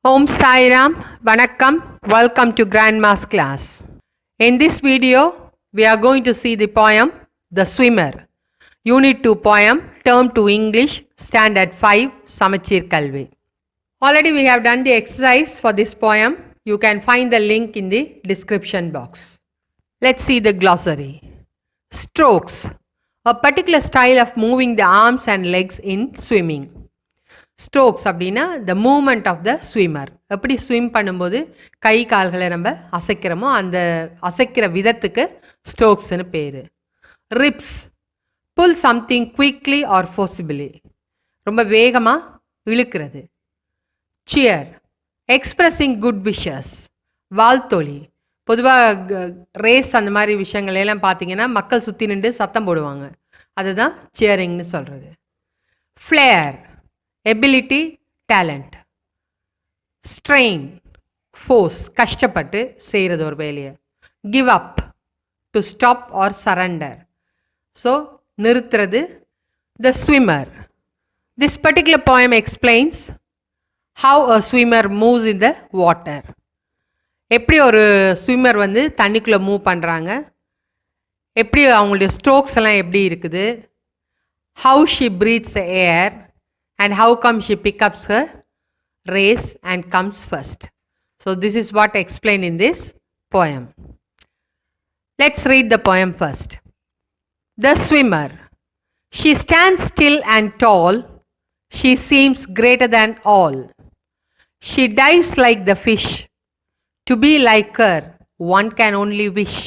Om Sai Ram, Vanakkam, welcome to Grandma's class. In this video, we are going to see the poem The Swimmer. Unit 2 poem, term to English, standard 5, Samachir Kalvi. Already we have done the exercise for this poem. You can find the link in the description box. Let's see the glossary. Strokes, a particular style of moving the arms and legs in swimming. Strokes அப்படின்னா the moment of the swimmer. எப்படி swim பண்ணும்போது கை கால்களை நம்ம அசைக்கிறோமோ அந்த அசைக்கிற விதத்துக்கு ஸ்ட்ரோக்ஸ்னு பேர். Rips, pull something quickly or forcibly, ரொம்ப வேகமாக இழுக்கிறது. சியர், எக்ஸ்பிரஸிங் குட் விஷஸ், வாழ்த்தொலி. பொதுவாக ரேஸ் அந்த மாதிரி விஷயங்களெல்லாம் பார்த்தீங்கன்னா மக்கள் சுற்றி நின்று சத்தம் போடுவாங்க, அதுதான் சியரிங்னு சொல்கிறது. Flair, ability, talent. Strain, force, கஷ்டப்பட்டு செய்கிறது ஒரு வேலையை. Give up, to stop or surrender, so நிறுத்துறது. The swimmer, this particular poem explains how a swimmer moves in the water. எப்படி ஒரு ஸ்விம்மர் வந்து தண்ணிக்குள்ளே மூவ் பண்ணுறாங்க, எப்படி அவங்களுடைய ஸ்ட்ரோக்ஸ் எல்லாம் எப்படி இருக்குது, how she breathes air, and how come she picks up her race and comes first. So this is what explained in this poem. Let's read the poem first. The swimmer. She stands still and tall. She seems greater than all. She dives like the fish. To be like her, one can only wish.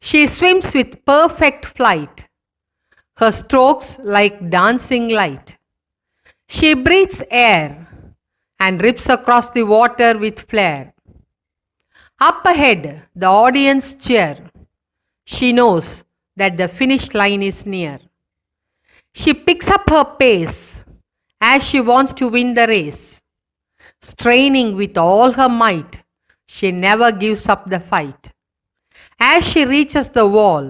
She swims with perfect flight. Her strokes like dancing light. She breathes air and rips across the water with flair. Up ahead, the audience cheer. She knows that the finish line is near. She picks up her pace as she wants to win the race. Straining with all her might, she never gives up the fight. As she reaches the wall,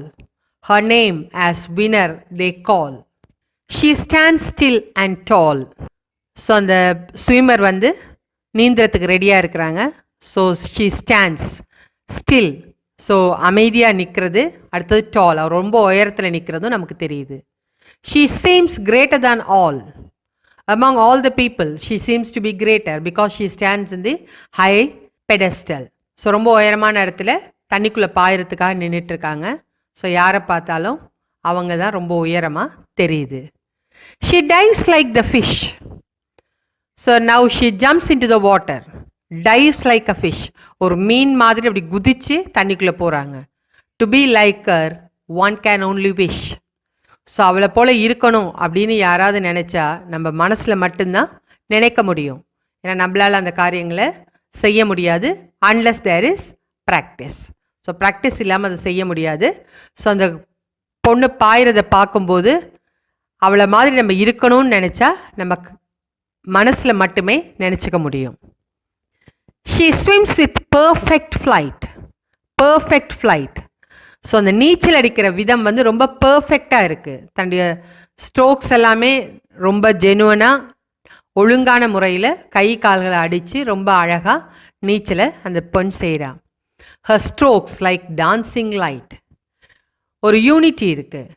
her name as winner they call. She stands still and tall. So அந்த swimmer வந்து நீந்துறதுக்கு ரெடியாக இருக்கிறாங்க. So she stands still, so அமைதியாக நிற்கிறது. அடுத்தது டால், அவர் ரொம்ப உயரத்தில் நிற்கிறதும் நமக்கு தெரியுது. She seems greater than all. Among all the people she seems to be greater because she stands in the high pedestal. So ரொம்ப உயரமான இடத்துல தண்ணிக்குள்ளே பாயறதுக்காக நின்றுட்டுருக்காங்க. ஸோ யாரை பார்த்தாலும் அவங்க தான் ரொம்ப உயரமாக தெரியுது. She dives like the fish. So now she jumps into the water. Dives like a fish. ஒரு மீன் மாதிரி அப்படி குதிச்சு தண்ணிக்குள்ளே போகிறாங்க. To be like her, one can only wish. So அவளை போல் இருக்கணும் அப்படின்னு யாராவது நினச்சா நம்ம மனசில் மட்டும்தான் நினைக்க முடியும். ஏன்னா நம்மளால் அந்த காரியங்களை செய்ய முடியாது unless there is practice. So practice இல்லாமல் அதை செய்ய முடியாது. ஸோ அந்த பொண்ணு பாயிறதை பார்க்கும்போது அவளை மாதிரி நம்ம இருக்கணும்னு நினச்சா நம்ம மனசில் மட்டுமே நினச்சிக்க முடியும். She swims with perfect flight. Perfect flight, so அந்த நீச்சல் அடிக்கிற விதம் வந்து ரொம்ப பர்ஃபெக்டாக இருக்குது. தன்னுடைய ஸ்ட்ரோக்ஸ் எல்லாமே ரொம்ப ஜெனுவனாக ஒழுங்கான முறையில் கை கால்களை அடித்து ரொம்ப அழகாக நீச்சலை அந்த பெண் செய்கிறா. Her strokes like dancing light. ஒரு யூனிட்டி இருக்குது,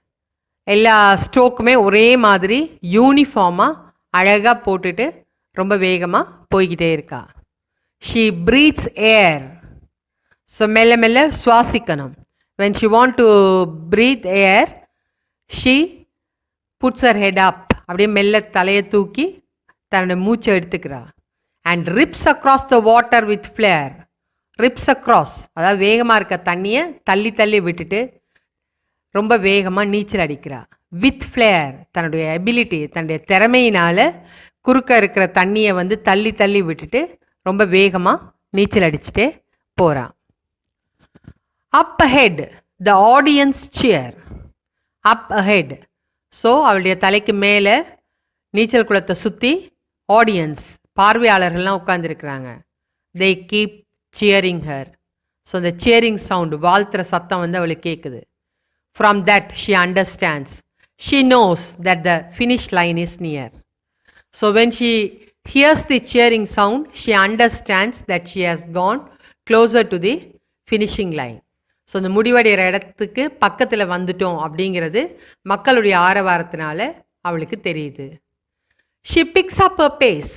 எல்லா ஸ்ட்ரோக்குமே ஒரே மாதிரி யூனிஃபார்மாக அழகாக போட்டுட்டு ரொம்ப வேகமாக போய்கிட்டே இருக்கா. She breathes air. ஸோ மெல்ல மெல்ல சுவாசிக்கணும். When she want to breathe air, she puts her head up, அப்படியே மெல்ல தலையை தூக்கி தன்னோட மூச்சை எடுத்துக்கிறா. And rips across the water with flair. Rips across, அதாவது வேகமாக இருக்க தண்ணியை தள்ளி தள்ளி விட்டுட்டு ரொம்ப வேகமாக நீச்சல் அடிக்கிறா. வித் ஃப்ளேர், தன்னுடைய எபிலிட்டி, தன்னுடைய திறமையினால் குறுக்க இருக்கிற தண்ணியை வந்து தள்ளி தள்ளி விட்டுட்டு ரொம்ப வேகமாக நீச்சல் அடிச்சுட்டே போகிறான். Up ahead, the audience cheer. Up ahead, so அவளுடைய தலைக்கு மேலே நீச்சல் குளத்தை சுற்றி ஆடியன்ஸ், பார்வையாளர்கள்லாம் உட்காந்துருக்குறாங்க. They keep cheering her. So அந்த சியரிங் சவுண்டு, வாழ்த்துற சத்தம் வந்து அவளுக்கு கேட்குது. From that she understands. She knows that the finish line is near. So when she hears the cheering sound, she understands that she has gone closer to the finishing line. So இந்த முடிவடைகிற இடத்துக்கு பக்கத்தில் வந்துட்டோம் அப்படிங்கிறது மக்களுடைய ஆரவாரத்தினால அவளுக்கு தெரியுது. She picks up her pace.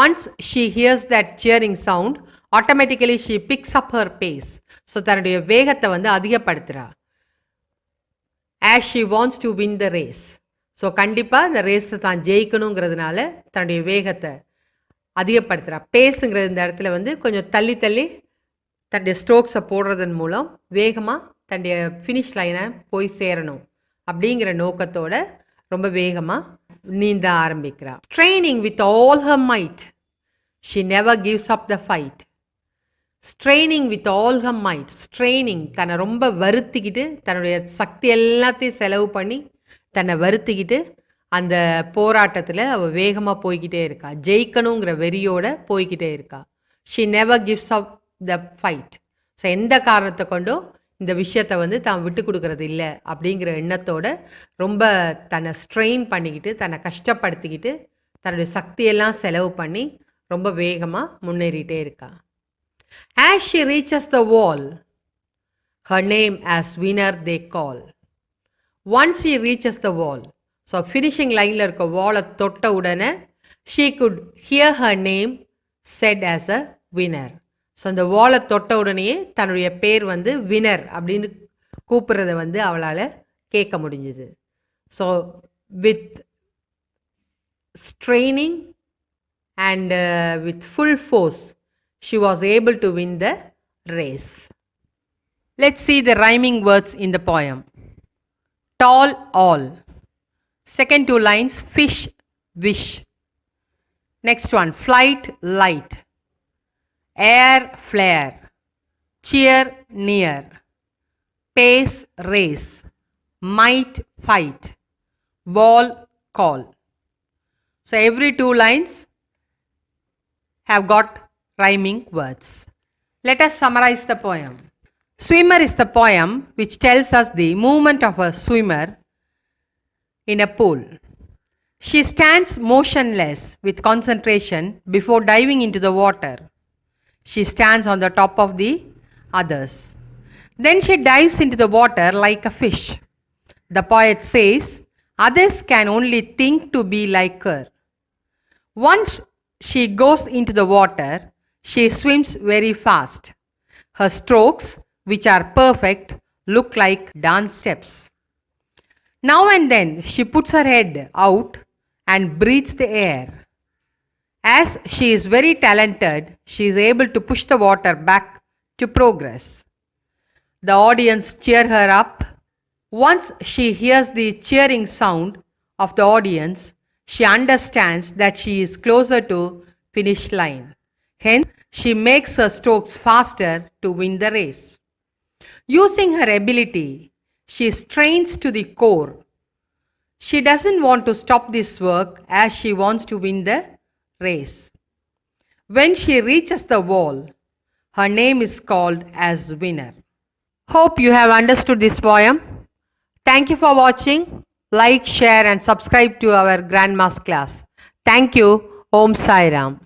Once she hears that cheering sound, automatically she picks up her pace. So தன்னுடைய வேகத்தை வந்து அதிகப்படுத்துகிறா. As she wants to win the race. So கண்டிப்பாக இந்த ரேஸை தான் ஜெயிக்கணுங்கிறதுனால தன்னுடைய வேகத்தை அதிகப்படுத்துகிறா. பேஸுங்கிறது இந்த இடத்துல வந்து கொஞ்சம் தள்ளி தள்ளி தன்னுடைய ஸ்ட்ரோக்ஸை போடுறதன் மூலம் வேகமாக தன்னுடைய ஃபினிஷ் லைனை போய் சேரணும் அப்படிங்கிற நோக்கத்தோட ரொம்ப வேகமாக நீந்த ஆரம்பிக்கிறா. Straining with all her might, she never gives up the fight. Straining with all her might, straining தன்னை ரொம்ப வருத்திக்கிட்டு தன்னுடைய சக்தி எல்லாத்தையும் செலவு பண்ணி தன்னை வருத்திக்கிட்டு அந்த போராட்டத்தில் அவள் வேகமாக போய்கிட்டே இருக்கா. ஜெயிக்கணுங்கிற வெறியோட போய்கிட்டே இருக்கா. She never gives up the fight. So எந்த காரணத்தை கொண்டும் இந்த விஷயத்தை வந்து தான் விட்டு கொடுக்கறது இல்லை அப்படிங்கிற எண்ணத்தோட ரொம்ப தன்னை ஸ்ட்ரெயின் பண்ணிக்கிட்டு தன்னை கஷ்டப்படுத்திக்கிட்டு தன்னுடைய சக்தியெல்லாம் செலவு பண்ணி ரொம்ப வேகமாக முன்னேறிட்டே இருக்கா. As she reaches the wall, her name as winner they call. Once she reaches the wall, so finishing லைனில் இருக்க வாலை தொட்ட உடனே she could hear her name said as a winner. So அந்த வாலை தொட்ட உடனேயே தன்னுடைய பேர் வந்து வினர் அப்படின்னு கூப்பிட்றத வந்து அவளால் கேட்க முடிஞ்சுது. So with straining and with full force she was able to win the race. Let's see the rhyming words in the poem. Tall, all. Second two lines, fish, wish. Next one, flight, light. Air, flare. Cheer, near. Pace, race. Might, fight. Wall, call. So every two lines have got rhyming words. Let us summarize the poem. Swimmer is the poem which tells us the movement of a swimmer in a pool. She stands motionless with concentration before diving into the water. She stands on the top of the others. Then she dives into the water like a fish. The poet says, others can only think to be like her. Once she goes into the water, she swims very fast. Her strokes, which are perfect, look like dance steps. Now and then she puts her head out and breathes the air. As she is very talented, she is able to push the water back to progress. The audience cheer her up. Once she hears the cheering sound of the audience, she understands that she is closer to finish line. Hence, she makes her strokes faster to win the race. Using her ability, she strains to the core. She doesn't want to stop this work as she wants to win the race. When she reaches the wall, her name is called as winner. Hope you have understood this poem. Thank you for watching. Like, share and subscribe to our Grandma's class. Thank you. Om Sai Ram.